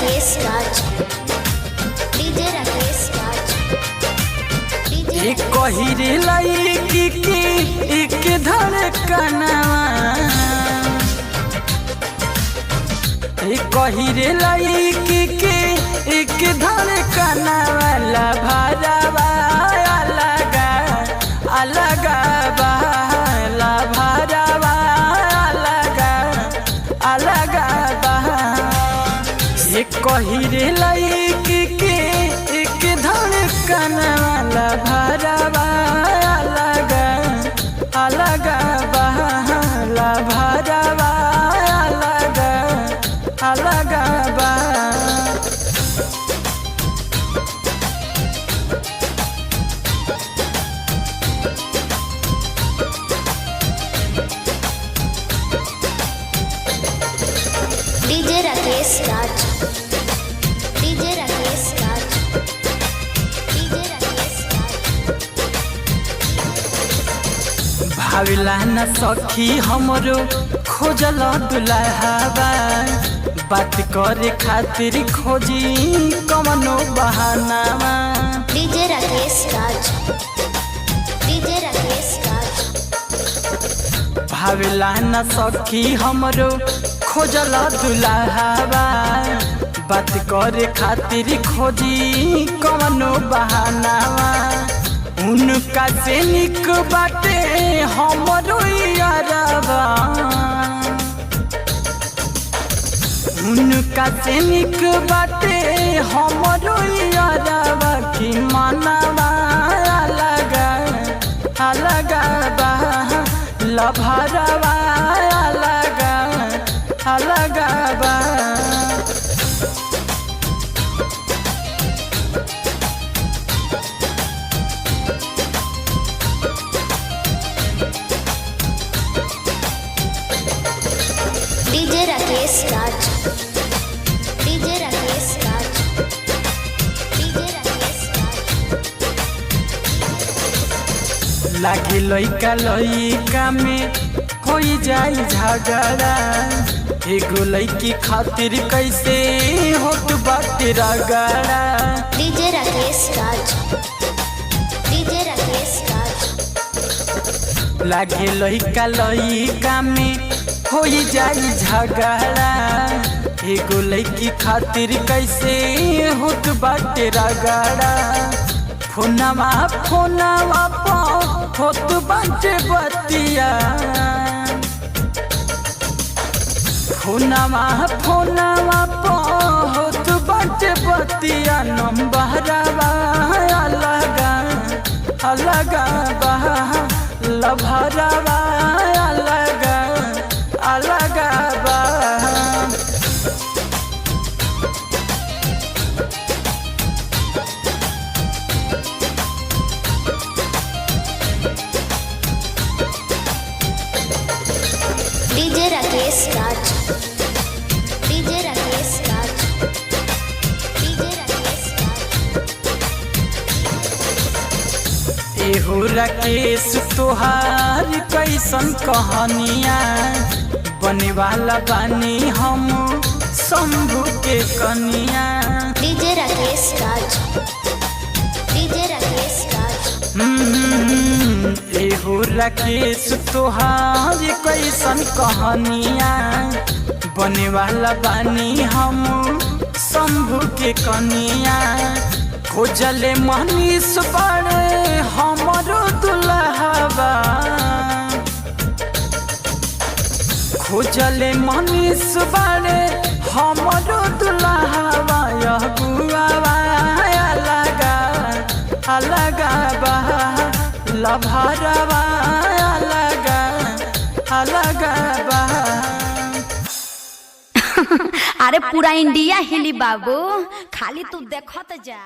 राकेश राज, DJ Rakesh राज, एक कहिरे लईकी की एक धड़कनवा, एक कहिरे लईकी की एक धड़कनवा, लभरवा अलगा अलगा बा, लभरवा अलगा अलगा बा। एक कहिरे लईकी की एक धड़कनवा, लभरवा अलगा अलगा बा, लभरवा अलगा अलगा बा। डीजे राकेश राज, डीजे राकेश राज, डीजे राकेश राज। भाविला न सखी हमरो खोजल दुल्हावा, बात करे खातिर खोजी कवनो बहानावा। डीजे राकेश राज, डीजे राकेश राज। भाविला न सखी हमरो खोजल दुल्हावा, बात करे खातिर खोजी कवनो बहानावा। उनका से निक बाटे हमरो यारवा, उनका से निक बाटे हमरो यारवा, कि मनवा अलगा अलगा बा, लभरवा अलगा अलगा बा। डीजे राकेश राज, डीजे राकेश राज, डीजे राकेश राज। लागे लइका लइका में होई जाई झगड़ा, एगो लइकी खातिर कैसे होत बाटे रगड़ा। डीजे राकेश राज, डीजे राकेश राज। लागे लइका लइका में होई जाई झगड़ा, एगो लइकी खातिर कैसे होत बाटे रगड़ा। फोनवा फोनवा पो होत बाटे बतिया, फोनवा फोनवा पो होत बाटे बतिया, नंबरवा अलगा अलगा बा, लभरवा अलगा अलगा बा। डीजे राकेश राज, डीजे राकेश राज, डीजे राकेश राज। एहो राकेश तोहार कैसन कहानिया, बने वाला बानी हम शंभू के कनिया। डीजे राकेश राज, डीजे राकेश राज। एहो राकेश तोहार कैसन कहानिया, बने वाला बानी हम शंभू के कनिया। खोजले मनीष बड़े हमरो दुल्हावा, खोजले मनीष बड़े हमरो दुल्हावा, यह बुआवा अलगा अलगा बा, लभरवा अलगा अलगा बा। अरे पूरा इंडिया हिली बाबू, खाली तू देखत जा।